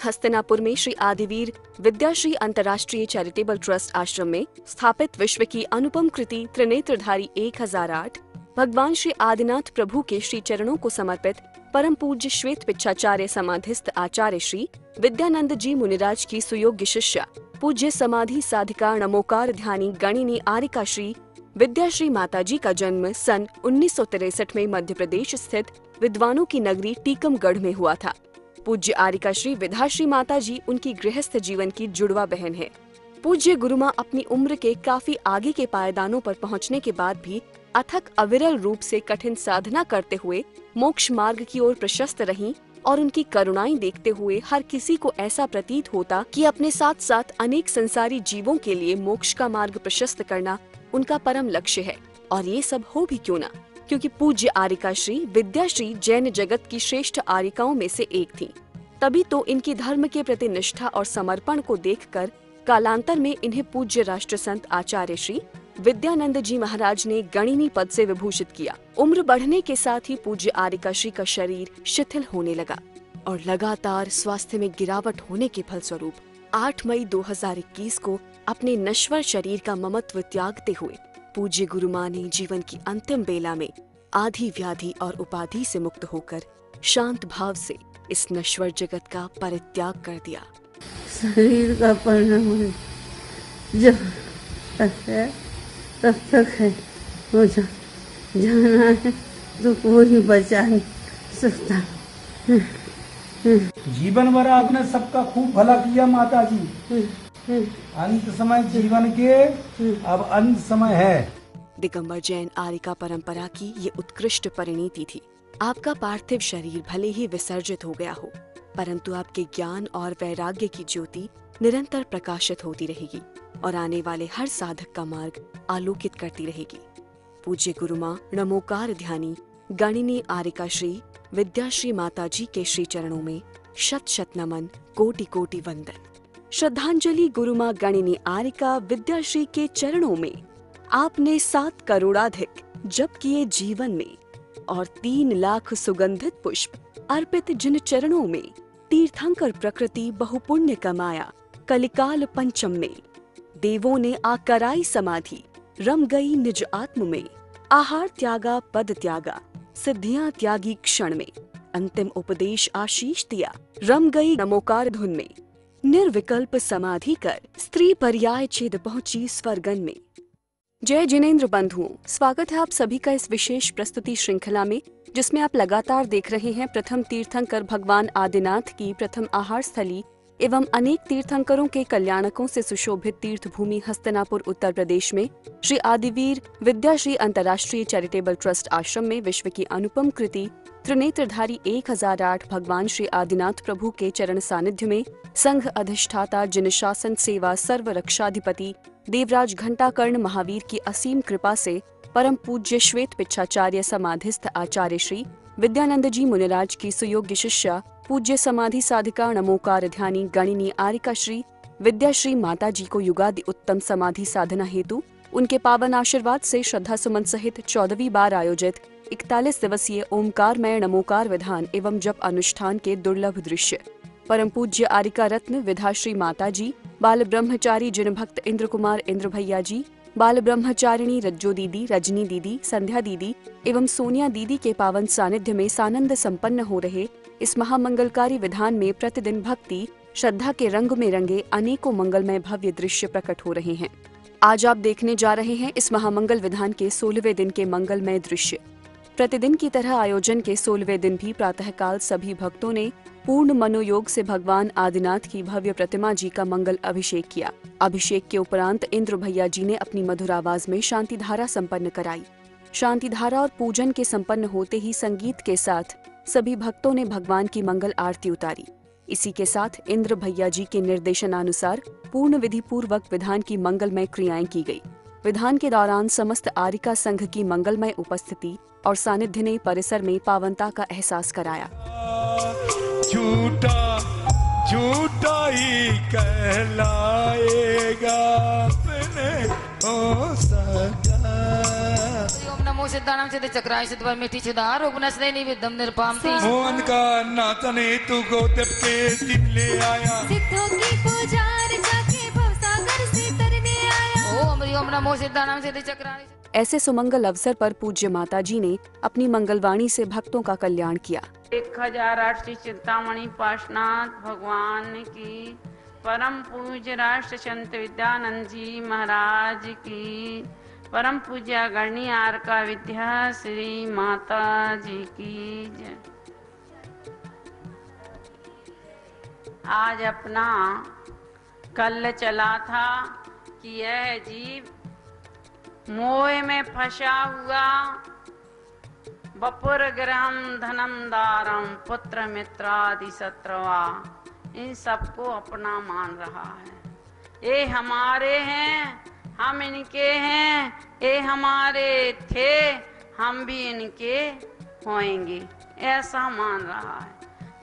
हस्तिनापुर में श्री आदिवीर विद्याश्री अंतर्राष्ट्रीय charitable trust आश्रम में स्थापित विश्व की अनुपम कृति त्रिनेत्रधारी 1008 भगवान श्री आदिनाथ प्रभु के श्री चरणों को समर्पित परम पूज्य श्वेत पिच्छाचार्य समाधिस्थ आचार्य श्री विद्यानंद जी मुनिराज की सुयोग्य शिष्या पूज्य समाधि साधिका नमोकार ध्यानी गणिनी आरिका श्री विद्याश्री माताजी का जन्म सन 1963 में मध्य प्रदेश स्थित विद्वानों की नगरी टीकमगढ़ में हुआ था। पूज्य आरिका श्री विद्याश्री माताजी उनकी गृहस्थ जीवन की जुड़वा बहन है। पूज्य गुरुमां अपनी उम्र के काफी आगे के पायदानों पर पहुंचने के बाद भी अथक अविरल रूप से कठिन साधना करते हुए मोक्ष मार्ग की ओर प्रशस्त रहीं और उनकी करुणाएं देखते हुए हर किसी को ऐसा प्रतीत होता कि अपने साथ साथ अनेक संसारी जीवों के लिए मोक्ष का मार्ग प्रशस्त करना उनका परम लक्ष्य है। और ये सब हो भी क्यों ना, क्योंकि पूज्य आरिका श्री विद्याश्री जैन जगत की श्रेष्ठ आरिकाओं में से एक थीं। तभी तो इनकी धर्म के प्रति निष्ठा और समर्पण को देखकर कालांतर में इन्हें पूज्य राष्ट्र संत आचार्य श्री विद्यानंद जी महाराज ने गणिनी पद से विभूषित किया। उम्र बढ़ने के साथ ही पूज्य आरिका श्री का शरीर शिथिल होने लगा और लगातार स्वास्थ्य में गिरावट होने के फलस्वरूप 8 मई 2021 को अपने नश्वर शरीर का ममत्व त्यागते हुए पूज्य गुरुमां ने जीवन की अंतिम बेला में आधि व्याधि और उपाधि से मुक्त होकर शांत भाव से इस नश्वर जगत का परित्याग कर दिया। शरीर का परिणाम जब है तब तक है, वो जाना है तो कोई बचा नहीं सकता। जीवन भर आपने सबका खूब भला किया माता जी। अंत समय जीवन के अब अंत समय है। दिगंबर जैन आरिका परंपरा की ये उत्कृष्ट परिणति थी। आपका पार्थिव शरीर भले ही विसर्जित हो गया हो, परंतु आपके ज्ञान और वैराग्य की ज्योति निरंतर प्रकाशित होती रहेगी और आने वाले हर साधक का मार्ग आलोकित करती रहेगी। पूज्य गुरुमां नमोकार ध्यानी गणिनी आरिका श्री विद्याश्री माताजी के श्री चरणों में शत शत नमन, कोटि कोटि वंदन। श्रद्धांजलि गुरुमां गणिनी आरिका विद्याश्री के चरणों में आपने 7 करोड़ाधिक जप किए जीवन में और 3 लाख सुगंधित पुष्प अर्पित जिन चरणों में तीर्थंकर प्रकृति बहुपुण्य कमाया कलिकाल पंचम में। देवों ने आकराई समाधि रम गई निज आत्म में, आहार त्यागा पद त्यागा सिद्धियां त्यागी क्षण में, अंतिम उपदेश आशीष दिया रम गई नमोकार धुन में, निर्विकल्प समाधि कर स्त्री पर्याय छेद पहुंची स्वर्गन में। जय जिनेंद्र बंधुओं, स्वागत है आप सभी का इस विशेष प्रस्तुति श्रृंखला में, जिसमें आप लगातार देख रहे हैं प्रथम तीर्थंकर भगवान आदिनाथ की प्रथम आहार स्थली एवं अनेक तीर्थंकरों के कल्याणकों से सुशोभित तीर्थ भूमि हस्तिनापुर उत्तर प्रदेश में श्री आदिवीर विद्याश्री अंतर्राष्ट्रीय चैरिटेबल ट्रस्ट आश्रम में विश्व की अनुपम कृति त्रिनेत्रधारी 1008 भगवान श्री आदिनाथ प्रभु के चरण सानिध्य में संघ अधिष्ठाता जिन शासन सेवा सर्व रक्षाधिपति देवराज घंटाकर्ण महावीर की असीम कृपा से परम पूज्य श्वेत पिच्छाचार्य समाधिस्थ आचार्य श्री विद्यानंद जी मुनिराज की सुयोग्य शिष्या पूज्य समाधि साधिका नमोकार ध्यानी गणिनी आरिका श्री विद्याश्री माताजी को युगादि उत्तम समाधि साधना हेतु उनके पावन आशीर्वाद से श्रद्धा सुमन सहित 14वीं बार आयोजित 41 दिवसीय ओमकारमय नमोकार विधान एवं जप अनुष्ठान के दुर्लभ दृश्य परम पूज्य आरिका रत्न विद्याश्री माताजी, बाल ब्रह्मचारी जिन भक्त इंद्र कुमार इंद्र भैया जी, बाल ब्रह्मचारिणी रज्जो दीदी, रजनी दीदी, संध्या दीदी एवं सोनिया दीदी के पावन सानिध्य में सानंद संपन्न हो रहे इस महामंगलकारी विधान में प्रतिदिन भक्ति श्रद्धा के रंग में रंगे अनेकों मंगलमय भव्य दृश्य प्रकट हो रहे हैं। आज आप देखने जा रहे हैं इस महामंगल विधान के 16वें दिन के मंगलमय दृश्य। प्रतिदिन की तरह आयोजन के 16वें दिन भी प्रातःकाल सभी भक्तों ने पूर्ण मनोयोग से भगवान आदिनाथ की भव्य प्रतिमा जी का मंगल अभिषेक किया। अभिषेक के उपरांत इंद्र भैया जी ने अपनी मधुर आवाज में शांति धारा संपन्न कराई। शांति धारा और पूजन के संपन्न होते ही संगीत के साथ सभी भक्तों ने भगवान की मंगल आरती उतारी। इसी के साथ इंद्र भैया जी के निर्देशनानुसार पूर्ण विधि पूर्वक विधान की मंगलमय क्रियाएं की गई। विधान के दौरान समस्त आरिका संघ की मंगलमय उपस्थिति और सानिध्य ने परिसर में पावनता का एहसास कराया। झूठा झूठा ही कहलाएगा अपने हो सका। ओम नमो सिद्धानाम सिद्ध चक्राय सिद्ध परमेष्टि सिद्धार उपनस्ते निविद्धम निर्पामति। मोहन का नाचन हेतु गौतम के दिन ले आया। सिद्धों की पूजा अर्चा के भवसागर से तरने आया। ओम हरिओम नमो सिद्धानाम सिद्ध चक्राय। ऐसे सुमंगल अवसर पर पूज्य माता जी ने अपनी मंगलवाणी से भक्तों का कल्याण किया। 1008 श्री चिंतामणि पार्श्वनाथ भगवान की, परम पूज्य राष्ट्र संत विद्यानंद जी महाराज की, परम पूज्य गणनी आरका विद्या श्री माता जी की जय। आज अपना कल चला था कि यह जीव मोह में फंसा हुआ बपुर ग्रहम धनम दारम पुत्र मित्रादि शत्रवा, इन सबको अपना मान रहा है। ये हमारे हैं, हम इनके हैं, ये हमारे थे, हम भी इनके होएंगे, ऐसा मान रहा है।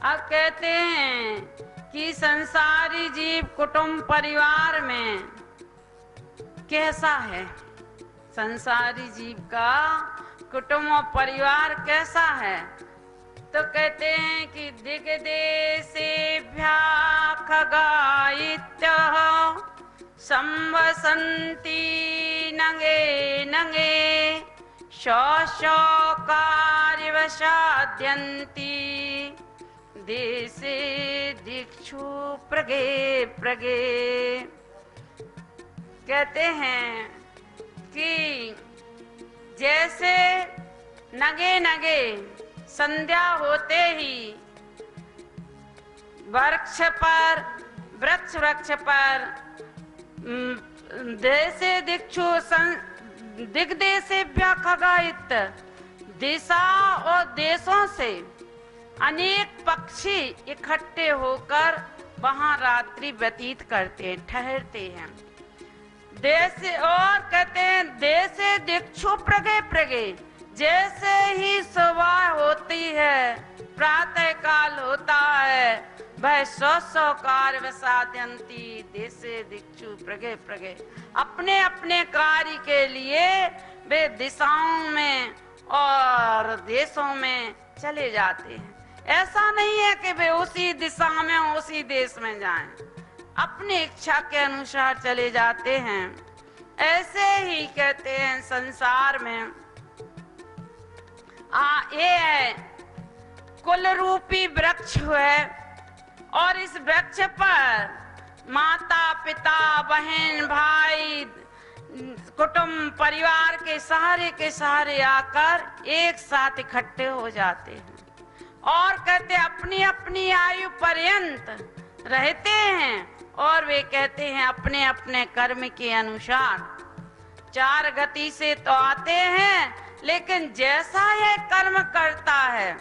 अब कहते हैं कि संसारी जीव कुटुंब परिवार में कैसा है, संसारी जीव का कुटुंब और परिवार कैसा है, तो कहते हैं कि दिग्देशेभ्यः खगायित्यः संवसन्ति नगे नगे शौ कार्यवशाद्यन्ति देशे दिक्षु प्रगे प्रगे। कहते हैं कि जैसे नगे नगे संध्या होते ही वृक्ष पर देशे दिक्षु दिग्देशेभ्यः खगायित, दिशा और देशों से अनेक पक्षी इकट्ठे होकर वहां रात्रि व्यतीत करते हैं, ठहरते हैं। देश और कहते हैं देशे दिक्षु प्रगे प्रगे, जैसे ही सुबह होती है, प्रातः काल होता है, वह सौ कार्य वसाद्यन्ति देशे दिक्षु प्रगे प्रगे, अपने अपने कार्य के लिए वे दिशाओं में और देशों में चले जाते हैं। ऐसा नहीं है कि वे उसी दिशा में उसी देश में जाएं, अपनी इच्छा के अनुसार चले जाते हैं। ऐसे ही कहते हैं संसार में ये है कुल रूपी वृक्ष है, और इस वृक्ष पर माता पिता बहन भाई कुटुंब परिवार के सहारे आकर एक साथ इकट्ठे हो जाते हैं, और कहते अपनी अपनी आयु पर्यंत रहते हैं, और वे कहते हैं अपने अपने कर्म के अनुसार चार गति से तो आते हैं, लेकिन जैसा यह कर्म करता है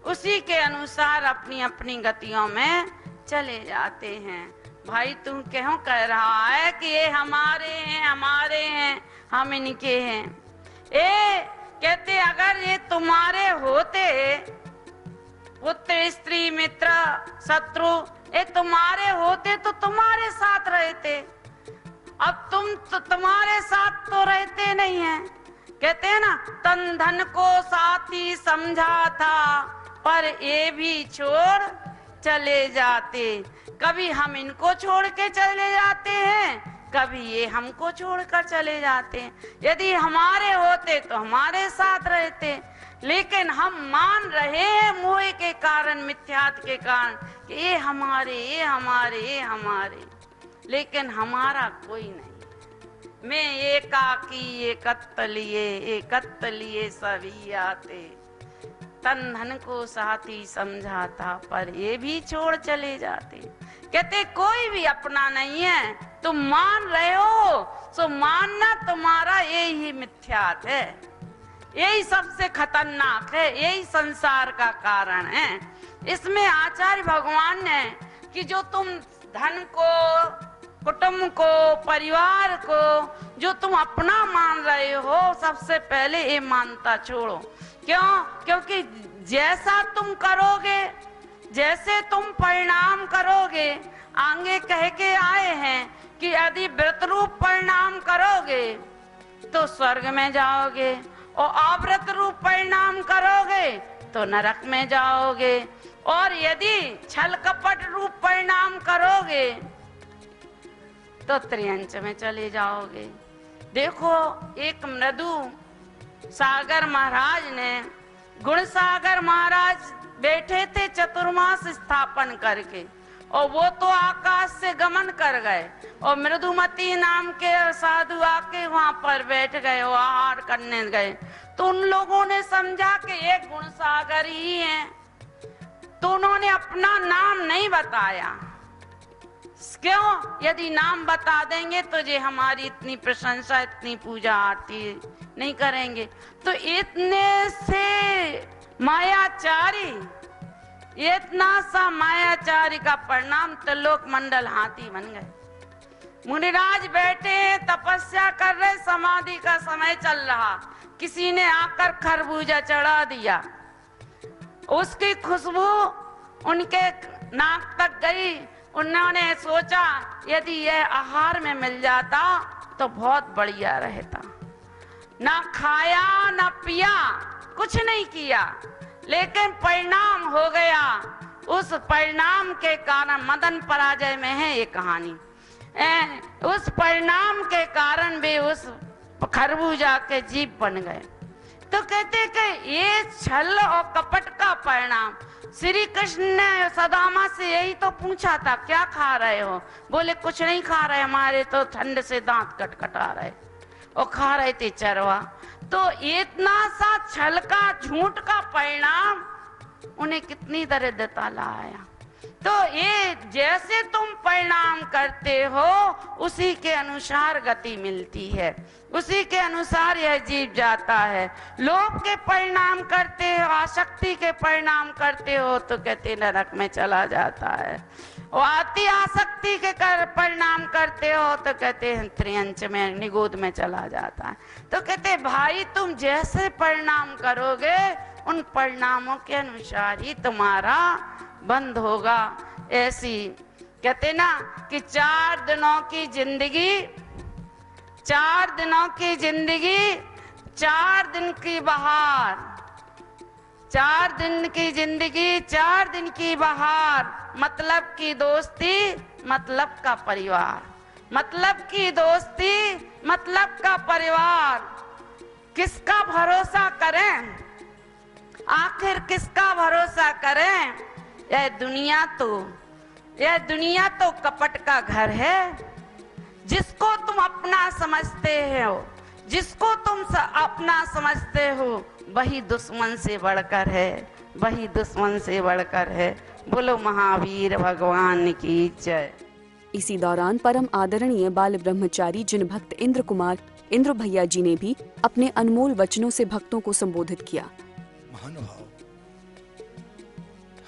उसी के अनुसार अपनी अपनी गतियों में चले जाते हैं। भाई तुम क्यों कह रहा है कि ये हमारे हैं हम इनके हैं? ये कहते अगर ये तुम्हारे होते, पुत्र स्त्री मित्र शत्रु ये तुम्हारे होते तो तुम्हारे साथ रहते, अब तुम तो तुम्हारे साथ तो रहते नहीं है। कहते हैं ना, तन धन को साथी समझा था पर ये भी छोड़ चले जाते। कभी हम इनको छोड़ के चले जाते हैं, कभी ये हमको छोड़कर चले जाते हैं। यदि हमारे होते तो हमारे साथ रहते, लेकिन हम मान रहे हैं मोह के कारण, मिथ्यात्व के कारण कि ये हमारे, लेकिन हमारा कोई नहीं। मैं एकाकी एकत्व लिए सभी आते, तन धन को साथी समझाता पर ये भी छोड़ चले जाते। कहते कोई भी अपना नहीं है, तुम मान रहे हो सो मानना तुम्हारा यही मिथ्यात्व है, यही सबसे खतरनाक है, यही संसार का कारण है। इसमें आचार्य भगवान ने कि जो तुम धन को, कुटुंब को, परिवार को जो तुम अपना मान रहे हो, सबसे पहले ये मानता छोड़ो। क्यों? क्योंकि जैसा तुम करोगे, जैसे तुम परिणाम करोगे, आगे कह के आए हैं कि यदि व्रत रूप परिणाम करोगे तो स्वर्ग में जाओगे, और अव्रत रूप परिणाम करोगे तो नरक में जाओगे, और यदि छल कपट रूप परिणाम करोगे तो त्रियंच में चले जाओगे। देखो, एक मृदु सागर महाराज ने, गुण सागर महाराज बैठे थे चतुर्मास स्थापन करके, और वो तो आकाश से गमन कर गए, और मृदुमती नाम के साधु आके वहां पर बैठ गए, वो आहार करने गए। तो उन लोगों ने समझा कि एक गुण सागर ही है, तो उन्होंने अपना नाम नहीं बताया। क्यों? यदि नाम बता देंगे तो ये हमारी इतनी प्रशंसा, इतनी पूजा आरती नहीं करेंगे। तो इतने से मायाचारी, इतना सा मायाचारी का परिणाम त्रिलोक मंडल हाथी बन गए। मुनिराज बैठे तपस्या कर रहे, समाधि का समय चल रहा, किसी ने आकर खरबूजा चढ़ा दिया, उसकी खुशबू उनके नाक तक गई। उन्होंने सोचा यदि यह आहार में मिल जाता तो बहुत बढ़िया रहता। ना खाया ना पिया, कुछ नहीं किया, लेकिन परिणाम हो गया। उस परिणाम के कारण, मदन पराजय में है ये कहानी, उस परिणाम के कारण भी उस खरबूजा के जीव बन गए। तो कहते कि ये छल और कपट का परिणाम। श्री कृष्ण ने सदामा से यही तो पूछा था, क्या खा रहे हो? बोले कुछ नहीं खा रहे, हमारे तो ठंड से दांत कटकटा रहे, और खा रहे थे चरवा। तो इतना सा छल का, झूठ का परिणाम उन्हें कितनी दरिद्रता लाया। तो ये जैसे तुम परिणाम करते हो उसी के अनुसार गति मिलती है, उसी के अनुसार यह जीव जाता है। लोभ के परिणाम करते हो, आसक्ति के परिणाम करते हो तो कहते नरक में चला जाता है, और अति आसक्ति के परिणाम करते हो तो कहते हैं त्रियंच में, निगोद में चला जाता है। तो कहते भाई तुम जैसे परिणाम करोगे उन परिणामों के अनुसार ही तुम्हारा बंद होगा। ऐसी कहते ना कि 4 दिनों की जिंदगी, 4 दिनों की जिंदगी, 4 दिन की बहार, 4 दिन की जिंदगी, 4 दिन की बहार। मतलब की दोस्ती, मतलब का परिवार, मतलब की दोस्ती, मतलब का परिवार। किसका भरोसा करें? आखिर किसका भरोसा करें? यह दुनिया तो कपट का घर है। जिसको तुम अपना समझते हो, जिसको तुम अपना समझते हो, वही दुश्मन से बढ़कर है, वही दुश्मन से बढ़कर है। बोलो महावीर भगवान की जय। इसी दौरान परम आदरणीय बाल ब्रह्मचारी जिन भक्त इंद्र कुमार इंद्र भैया जी ने भी अपने अनमोल वचनों से भक्तों को संबोधित किया। महानुभाव,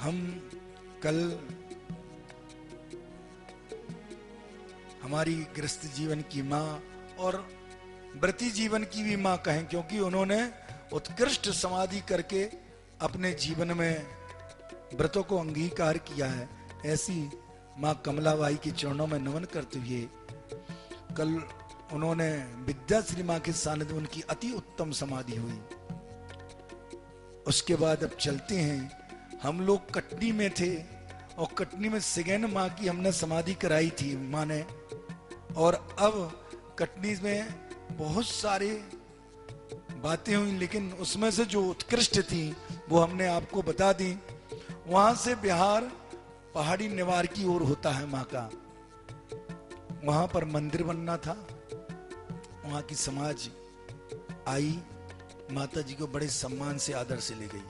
हम कल हमारी गृहस्थ जीवन की माँ और व्रती जीवन की भी माँ कहें, क्योंकि उन्होंने उत्कृष्ट समाधि करके अपने जीवन में व्रतों को अंगीकार किया है। ऐसी माँ कमलाबाई के चरणों में नमन करते हुए कल उन्होंने विद्याश्री माँ के सानिध्य में उनकी अति उत्तम समाधि हुई। उसके बाद अब चलते हैं। हम लोग कटनी में थे और कटनी में सिगेन माँ की हमने समाधि कराई थी माँ ने, और अब कटनी में बहुत सारी बातें हुई, लेकिन उसमें से जो उत्कृष्ट थी वो हमने आपको बता दी। वहां से बिहार पहाड़ी निवार की ओर होता है माँ का, वहां पर मंदिर बनना था। वहां की समाज आई, माता जी को बड़े सम्मान से आदर से ले गई।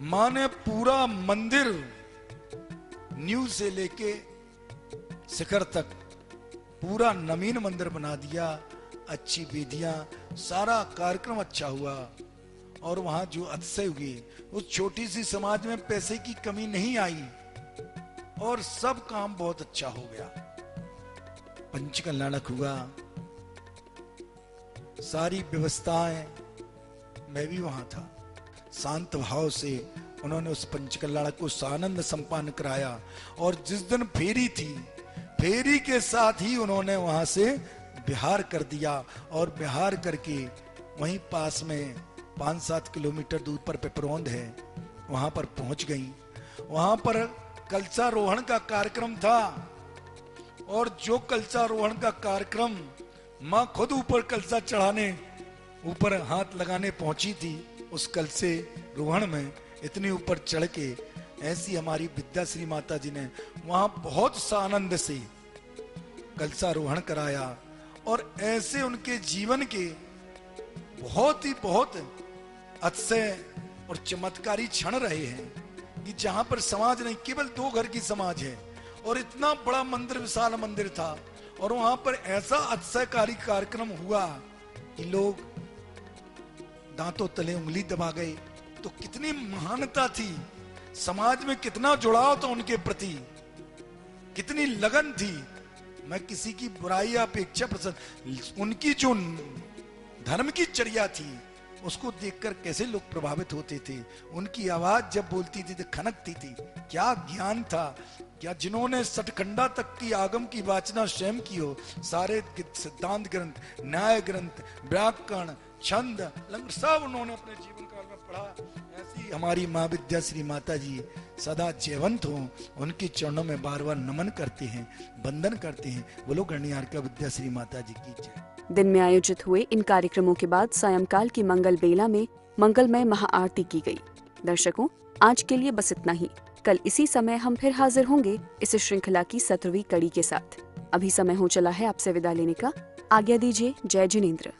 माँ ने पूरा मंदिर न्यू से लेके शिखर तक पूरा नवीन मंदिर बना दिया, अच्छी वेदियां, सारा कार्यक्रम अच्छा हुआ। और वहां जो अतिशय हुए, उस छोटी सी समाज में पैसे की कमी नहीं आई और सब काम बहुत अच्छा हो गया। पंचकल्याणक हुआ, सारी व्यवस्थाएं, मैं भी वहां था। शांत भाव से उन्होंने उस पंचकल्याणक को सानंद संपन्न कराया। और जिस दिन फेरी थी, फेरी के साथ ही उन्होंने वहां से बिहार कर दिया, और बिहार करके वहीं पास में 5-7 किलोमीटर दूर पर पिपरौंद है, वहां पर पहुंच गई। वहां पर कलशारोहण का कार्यक्रम था और जो कलशारोहण का कार्यक्रम माँ खुद ऊपर कलशा चढ़ाने, ऊपर हाथ लगाने पहुंची थी। उस कलशे रोहण में इतनी ऊपर चढ़ के ऐसी हमारी विद्याश्री माता जी ने वहां बहुत सा आनंद से कलशारोहण कराया और ऐसे उनके जीवन के बहुत अतिशय और चमत्कारी क्षण रहे हैं कि जहां पर समाज नहीं, केवल 2 घर की समाज है और इतना बड़ा मंदिर, विशाल मंदिर था और वहां पर ऐसा अतिशयकारी कार्यक्रम हुआ कि लोग दांतों तले उंगली दबा गए। तो कितनी महानता थी, समाज में कितना जुड़ाव था उनके प्रति, कितनी लगन थी। मैं किसी की बुराई या अपेक्षा प्रसन्न, उनकी जो धर्म की चर्या थी उसको देखकर कैसे लोग प्रभावित होते थे। उनकी आवाज जब बोलती थी तो खनकती थी। क्या ज्ञान था, क्या जिन्होंने सठखंडा तक की आगम की वाचना स्वयं की हो, सारे सिद्धांत ग्रंथ, न्याय ग्रंथ, व्याकरण, छंद, अलंकार सब उन्होंने अपने जीवन काल में पढ़ा। ऐसी हमारी माँ विद्याश्री माता जी सदा जयवंत हो, उनके चरणों में बार बार नमन करते हैं, वंदन करते हैं। बोलो गणियार का विद्याश्री माता जी की जय। दिन में आयोजित हुए इन कार्यक्रमों के बाद सायंकाल की मंगल बेला में मंगलमय महाआरती की गई। दर्शकों, आज के लिए बस इतना ही। कल इसी समय हम फिर हाजिर होंगे इस श्रृंखला की 17वीं कड़ी के साथ। अभी समय हो चला है आपसे विदा लेने का। आज्ञा दीजिए। जय जिनेंद्र।